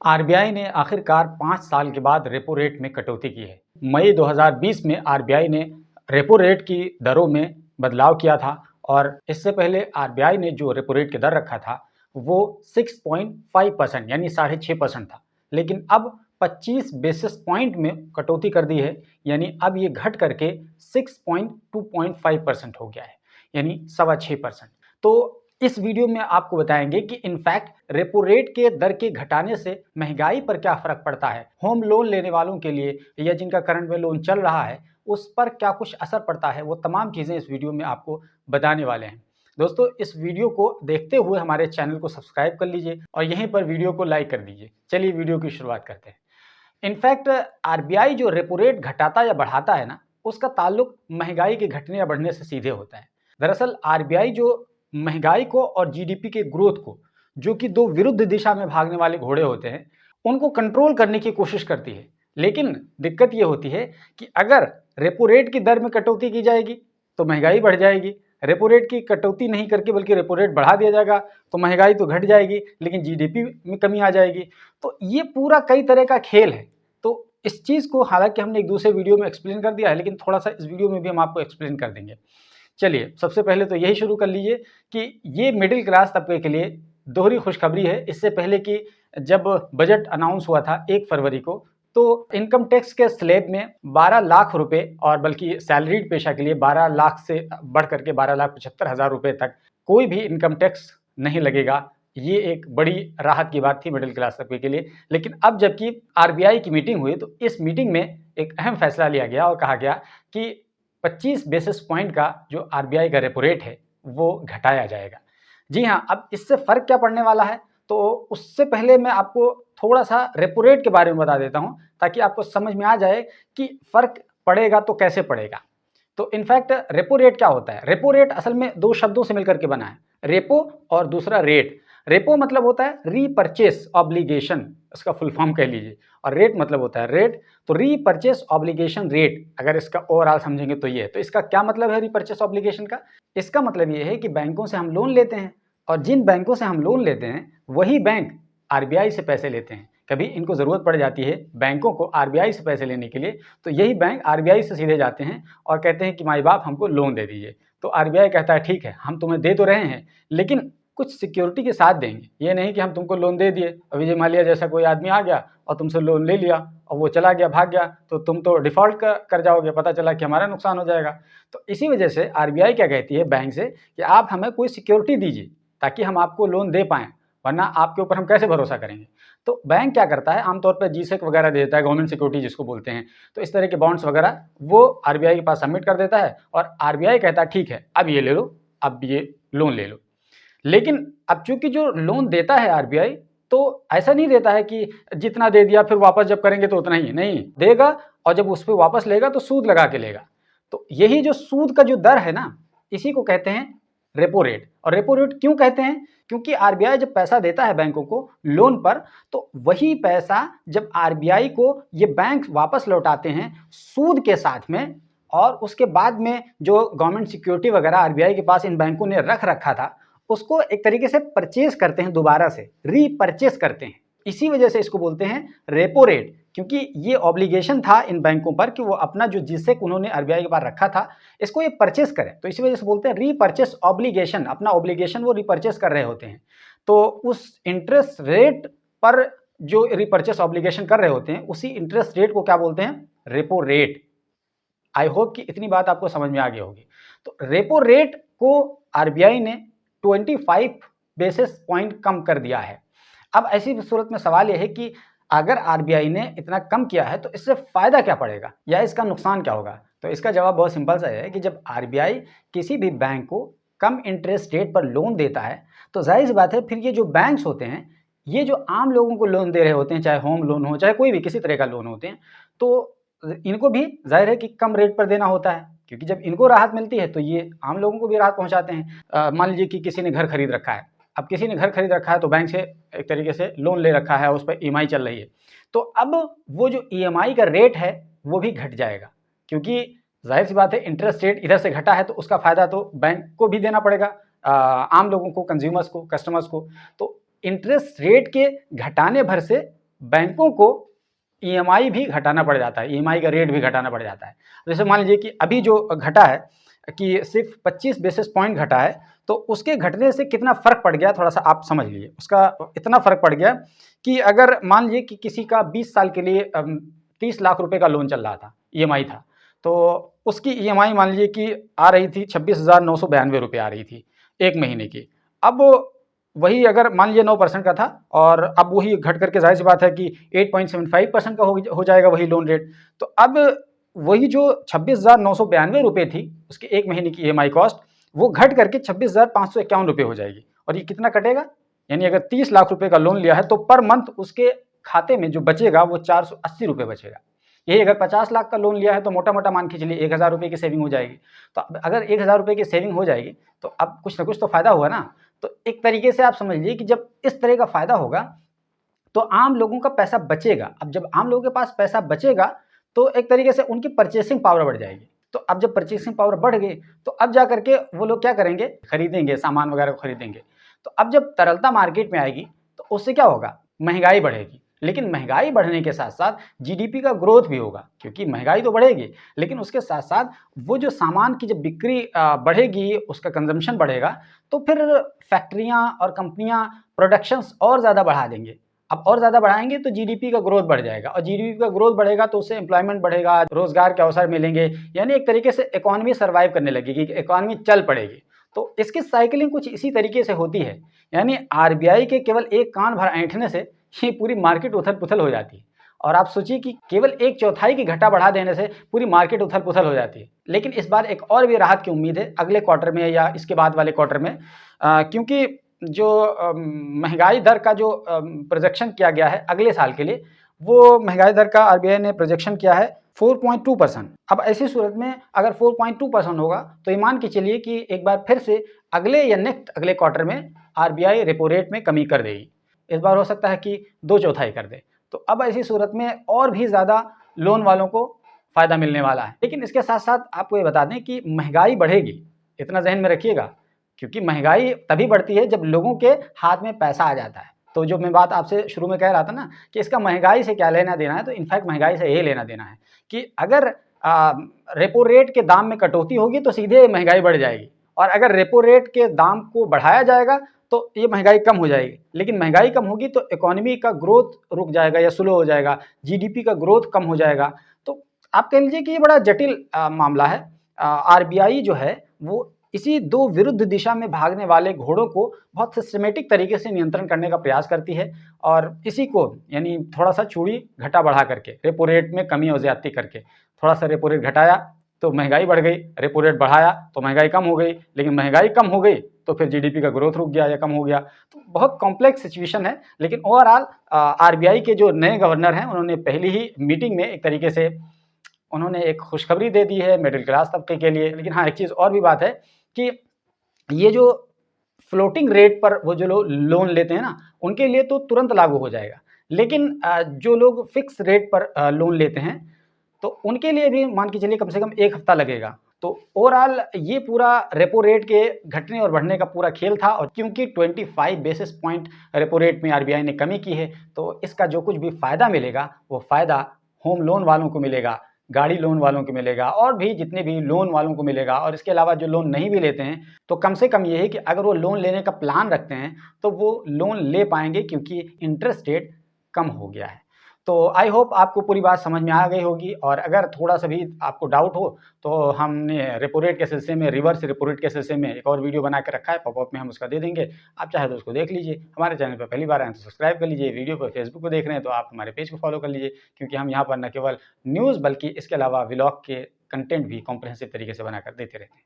RBI ने आखिरकार 5 साल के बाद रेपो रेट में कटौती की है। मई 2020 में आरबीआई ने रेपो रेट की दरों में बदलाव किया था और इससे पहले आरबीआई ने जो रेपो रेट की दर रखा था वो 6.5% यानी 6.5% था। लेकिन अब 25 बेसिस पॉइंट में कटौती कर दी है, यानी अब ये घट करके 6.2.5% हो गया है, यानी 6.25%। तो इस वीडियो में आपको बताएंगे कि इनफैक्ट रेपो रेट के दर के घटाने से महंगाई पर क्या फर्क पड़ता है, होम लोन लेने वालों के लिए या जिनका करंट में लोन चल रहा है उस पर क्या कुछ असर पड़ता है, वो तमाम चीज़ें इस वीडियो में आपको बताने वाले हैं। दोस्तों, इस वीडियो को देखते हुए हमारे चैनल को सब्सक्राइब कर लीजिए और यहीं पर वीडियो को लाइक कर दीजिए। चलिए वीडियो की शुरुआत करते हैं। इनफैक्ट आरबीआई जो रेपो रेट घटाता या बढ़ाता है ना, उसका ताल्लुक महंगाई के घटने या बढ़ने से सीधे होता है। दरअसल आरबीआई जो महंगाई को और जीडीपी के ग्रोथ को, जो कि दो विरुद्ध दिशा में भागने वाले घोड़े होते हैं, उनको कंट्रोल करने की कोशिश करती है। लेकिन दिक्कत ये होती है कि अगर रेपो रेट की दर में कटौती की जाएगी तो महंगाई बढ़ जाएगी, रेपो रेट की कटौती नहीं करके बल्कि रेपो रेट बढ़ा दिया जाएगा तो महंगाई तो घट जाएगी लेकिन जीडीपी में कमी आ जाएगी। तो ये पूरा कई तरह का खेल है। तो इस चीज़ को हालांकि हमने एक दूसरे वीडियो में एक्सप्लेन कर दिया है, लेकिन थोड़ा सा इस वीडियो में भी हम आपको एक्सप्लेन कर देंगे। चलिए, सबसे पहले तो यही शुरू कर लीजिए कि ये मिडिल क्लास तबके के लिए दोहरी खुशखबरी है। इससे पहले कि जब बजट अनाउंस हुआ था 1 फरवरी को, तो इनकम टैक्स के स्लैब में 12 लाख रुपए और बल्कि सैलरीड पेशा के लिए 12 लाख से बढ़ करके 12,75,000 रुपए तक कोई भी इनकम टैक्स नहीं लगेगा। ये एक बड़ी राहत की बात थी मिडिल क्लास तबके के लिए। लेकिन अब जबकि आरबीआई की मीटिंग हुई तो इस मीटिंग में एक अहम फैसला लिया गया और कहा गया कि 25 बेसिस पॉइंट का जो आरबीआई का रेपो रेट है वो घटाया जाएगा। जी हाँ, अब इससे फ़र्क क्या पड़ने वाला है, तो उससे पहले मैं आपको थोड़ा सा रेपो रेट के बारे में बता देता हूँ ताकि आपको समझ में आ जाए कि फ़र्क पड़ेगा तो कैसे पड़ेगा। तो इनफैक्ट रेपो रेट क्या होता है? रेपो रेट असल में दो शब्दों से मिलकर के बना है, रेपो और दूसरा रेट। रेपो मतलब होता है रीपर्चेस ऑब्लिगेशन, इसका फुल फॉर्म कह लीजिए, और रेट मतलब होता है रेट। तो रीपर्चेस ऑब्लिगेशन रेट, अगर इसका ओवरऑल समझेंगे तो ये है। तो इसका क्या मतलब है रीपर्चेस ऑब्लिगेशन का? इसका मतलब ये है कि बैंकों से हम लोन लेते हैं और जिन बैंकों से हम लोन लेते हैं वही बैंक आरबीआई से पैसे लेते हैं। कभी इनको ज़रूरत पड़ जाती है बैंकों को आरबीआई से पैसे लेने के लिए, तो यही बैंक आरबीआई से सीधे जाते हैं और कहते हैं कि माई बाप हमको लोन दे दीजिए। तो आरबीआई कहता है ठीक है, हम तुम्हें दे तो रहे हैं लेकिन कुछ सिक्योरिटी के साथ देंगे। ये नहीं कि हम तुमको लोन दे दिए और विजय माल्या जैसा कोई आदमी आ गया और तुमसे लोन ले लिया और वो चला गया, भाग गया, तो तुम तो डिफ़ॉल्ट कर जाओगे, पता चला कि हमारा नुकसान हो जाएगा। तो इसी वजह से आरबीआई क्या कहती है बैंक से कि आप हमें कोई सिक्योरिटी दीजिए ताकि हम आपको लोन दे पाएँ, वरना आपके ऊपर हम कैसे भरोसा करेंगे। तो बैंक क्या करता है, आमतौर पर जीसेक वगैरह दे देता है, गवर्नमेंट सिक्योरिटी जिसको बोलते हैं। तो इस तरह के बॉन्ड्स वगैरह वो आरबीआई के पास सबमिट कर देता है और आरबीआई कहता है ठीक है, अब ये ले लो, अब ये लोन ले लो। लेकिन अब चूंकि जो लोन देता है आरबीआई, तो ऐसा नहीं देता है कि जितना दे दिया फिर वापस जब करेंगे तो उतना ही नहीं देगा, और जब उस पर वापस लेगा तो सूद लगा के लेगा। तो यही जो सूद का जो दर है ना, इसी को कहते हैं रेपो रेट। और रेपो रेट क्यों कहते हैं? क्योंकि आरबीआई जब पैसा देता है बैंकों को लोन पर, तो वही पैसा जब आरबीआई को ये बैंक वापस लौटाते हैं सूद के साथ में, और उसके बाद में जो गवर्नमेंट सिक्योरिटी वगैरह आरबीआई के पास इन बैंकों ने रख रखा था उसको एक तरीके से परचेज करते हैं, दोबारा से रीपरचेज करते हैं। इसी वजह से इसको बोलते हैं रेपो रेट, क्योंकि ये ऑब्लिगेशन था इन बैंकों पर कि वो अपना जो जिससे उन्होंने आरबीआई के पास रखा था इसको ये परचेस करें। तो इसी वजह से बोलते हैं रीपरचेस ऑब्लिगेशन, अपना ऑब्लिगेशन वो रीपरचेस कर रहे होते हैं। तो उस इंटरेस्ट रेट पर जो रीपरचेस ऑब्लिगेशन कर रहे होते हैं उसी इंटरेस्ट रेट को क्या बोलते हैं? Repo rate. आई होप कि इतनी बात आपको समझ में आ गई होगी। तो रेपो रेट को आरबीआई ने 25 बेसिस पॉइंट कम कर दिया है। अब ऐसी सूरत में सवाल यह है कि अगर आरबीआई ने इतना कम किया है तो इससे फ़ायदा क्या पड़ेगा या इसका नुकसान क्या होगा? तो इसका जवाब बहुत सिंपल सा है कि जब आरबीआई किसी भी बैंक को कम इंटरेस्ट रेट पर लोन देता है तो जाहिर सी बात है फिर ये जो बैंक्स होते हैं, ये जो आम लोगों को लोन दे रहे होते हैं, चाहे होम लोन हो चाहे कोई भी किसी तरह का लोन होते हैं, तो इनको भी जाहिर है कि कम रेट पर देना होता है, क्योंकि जब इनको राहत मिलती है तो ये आम लोगों को भी राहत पहुंचाते हैं। मान लीजिए कि किसी ने घर खरीद रखा है, अब किसी ने घर खरीद रखा है तो बैंक से एक तरीके से लोन ले रखा है, उस पर ईएमआई चल रही है, तो अब वो जो ईएमआई का रेट है वो भी घट जाएगा, क्योंकि जाहिर सी बात है इंटरेस्ट रेट इधर से घटा है तो उसका फ़ायदा तो बैंक को भी देना पड़ेगा, आम लोगों को, कंज्यूमर्स को, कस्टमर्स को। तो इंटरेस्ट रेट के घटाने भर से बैंकों को ईएमआई भी घटाना पड़ जाता है, ईएमआई का रेट भी घटाना पड़ जाता है। जैसे मान लीजिए कि अभी जो घटा है कि सिर्फ 25 बेसिस पॉइंट घटा है, तो उसके घटने से कितना फ़र्क पड़ गया थोड़ा सा आप समझ लीजिए। उसका इतना फ़र्क पड़ गया कि अगर मान लीजिए कि किसी का 20 साल के लिए 30 लाख रुपए का लोन चल रहा था, ईएमआई था, तो उसकी ईएमआई मान लीजिए कि आ रही थी 26,992 रुपये आ रही थी 1 महीने की। अब वही अगर मान लीजिए 9% का था और अब वही घट करके ज़ाहिर सी बात है कि 8.75% का हो जाएगा वही लोन रेट। तो अब वही जो 26,992 रुपये थी उसकी 1 महीने की ईएमआई कॉस्ट, वो घट करके 26,551 रुपये हो जाएगी। और ये कितना कटेगा? यानी अगर 30 लाख रुपए का लोन लिया है तो पर मंथ उसके खाते में जो बचेगा वो 480 रुपये बचेगा। यही अगर 50 लाख का लोन लिया है तो मोटा-मोटा मान के चलिए 1,000 रुपये की सेविंग हो जाएगी। तो अब अगर 1,000 रुपये की सेविंग हो जाएगी तो अब कुछ ना कुछ तो फ़ायदा हुआ ना। तो एक तरीके से आप समझ लीजिए कि जब इस तरह का फ़ायदा होगा तो आम लोगों का पैसा बचेगा। अब जब आम लोगों के पास पैसा बचेगा तो एक तरीके से उनकी परचेसिंग पावर बढ़ जाएगी। तो अब जब परचेसिंग पावर बढ़ गई तो अब जा करके वो लोग क्या करेंगे? खरीदेंगे, सामान वगैरह को खरीदेंगे। तो अब जब तरलता मार्केट में आएगी तो उससे क्या होगा? महँगाई बढ़ेगी। लेकिन महँगाई बढ़ने के साथ-साथ जीडीपी का ग्रोथ भी होगा, क्योंकि महँगाई तो बढ़ेगी, लेकिन उसके साथ-साथ वो जो सामान की जब बिक्री बढ़ेगी, उसका कंज़म्पशन बढ़ेगा, तो फिर फैक्ट्रियाँ और कंपनियाँ प्रोडक्शंस और ज़्यादा बढ़ा देंगे। अब और ज़्यादा बढ़ाएँगे तो जीडीपी का ग्रोथ बढ़ जाएगा और जीडीपी का ग्रोथ बढ़ेगा तो उससे एम्प्लॉयमेंट बढ़ेगा, रोज़गार के अवसर मिलेंगे, यानी एक तरीके से इकॉनमी सर्वाइव करने लगेगी, इकॉनमी चल पड़ेगी। तो इसकी साइक्लिंग कुछ इसी तरीके से होती है। यानी आरबीआई के केवल एक कान भर ऐंठने से ये पूरी मार्केट उथल-पुथल हो जाती है। और आप सोचिए कि केवल 1/4 की घटा बढ़ा देने से पूरी मार्केट उथल-पुथल हो जाती है। लेकिन इस बार एक और भी राहत की उम्मीद है अगले क्वार्टर में या इसके बाद वाले क्वार्टर में, क्योंकि जो महँगाई दर का जो प्रोजेक्शन किया गया है अगले साल के लिए, वो महँगाई दर का आरबीआई ने प्रोजेक्शन किया है 4.2%। अब ऐसी सूरत में अगर 4.2% होगा तो ये मान के चलिए कि एक बार फिर से अगले या नेक्स्ट अगले क्वार्टर में आरबीआई रेपो रेट में कमी कर देगी। इस बार हो सकता है कि 2/4 कर दे। तो अब ऐसी सूरत में और भी ज़्यादा लोन वालों को फ़ायदा मिलने वाला है। लेकिन इसके साथ-साथ आपको ये बता दें कि महँगाई बढ़ेगी, इतना ज़हन में रखिएगा, क्योंकि महँगाई तभी बढ़ती है जब लोगों के हाथ में पैसा आ जाता है। तो जो मैं बात आपसे शुरू में कह रहा था ना कि इसका महँगाई से क्या लेना-देना है, तो इनफैक्ट महँगाई से यही लेना-देना है कि अगर रेपो रेट के दाम में कटौती होगी तो सीधे महँगाई बढ़ जाएगी और अगर रेपो रेट के दाम को बढ़ाया जाएगा तो ये महँगाई कम हो जाएगी। लेकिन महँगाई कम होगी तो इकॉनमी का ग्रोथ रुक जाएगा या स्लो हो जाएगा, जीडीपी का ग्रोथ कम हो जाएगा। तो आप कह लीजिए कि ये बड़ा जटिल मामला है। आरबीआई जो है वो इसी दो विरुद्ध दिशा में भागने वाले घोड़ों को बहुत सिस्टमैटिक तरीके से नियंत्रण करने का प्रयास करती है और इसी को यानी थोड़ा-सा चूड़ी घटा बढ़ा करके, रेपो रेट में कमी और ज़्यादती करके, थोड़ा-सा रेपो रेट घटाया तो महँगाई बढ़ गई, रेपो रेट बढ़ाया तो महँगाई कम हो गई, लेकिन महँगाई कम हो गई तो फिर जीडीपी का ग्रोथ रुक गया या कम हो गया। तो बहुत कॉम्प्लेक्स सिचुएशन है, लेकिन ओवरऑल आरबीआई के जो नए गवर्नर हैं, उन्होंने पहली ही मीटिंग में एक तरीके से उन्होंने एक खुशखबरी दे दी है मिडिल क्लास तबके के लिए। लेकिन हाँ, एक चीज़ और भी बात है कि ये जो फ्लोटिंग रेट पर वो जो लोन लेते हैं ना, उनके लिए तो तुरंत लागू हो जाएगा। लेकिन जो लोग फिक्स रेट पर लोन लेते हैं, तो उनके लिए भी मान के चलिए कम से कम 1 हफ्ता लगेगा। तो ओवरऑल ये पूरा रेपो रेट के घटने और बढ़ने का पूरा खेल था और क्योंकि 25 बेसिस पॉइंट रेपो रेट में आरबीआई ने कमी की है, तो इसका जो कुछ भी फ़ायदा मिलेगा, वो फ़ायदा होम लोन वालों को मिलेगा, गाड़ी लोन वालों को मिलेगा और भी जितने भी लोन वालों को मिलेगा और इसके अलावा जो लोन नहीं भी लेते हैं, तो कम से कम ये है कि अगर वो लोन लेने का प्लान रखते हैं, तो वो लोन ले पाएँगे क्योंकि इंटरेस्ट रेट कम हो गया है। तो आई होप आपको पूरी बात समझ में आ गई होगी और अगर थोड़ा-सा भी आपको डाउट हो, तो हमने रेपो रेट के सिलसिले में, रिवर्स रेपो रेट के सिलसिले में एक और वीडियो बना के रखा है, पॉपअप में हम उसका दे देंगे। आप चाहे तो उसको देख लीजिए। हमारे चैनल पे पहली बार आए हैं तो सब्सक्राइब कर लीजिए। वीडियो को फेसबुक पे देख रहे हैं तो आप हमारे पेज को फॉलो कर लीजिए, क्योंकि हम यहाँ पर न केवल न्यूज़ बल्कि इसके अलावा व्लॉग के कंटेंट भी कॉम्प्रिहेंसिव तरीके से बनाकर देते रहते हैं।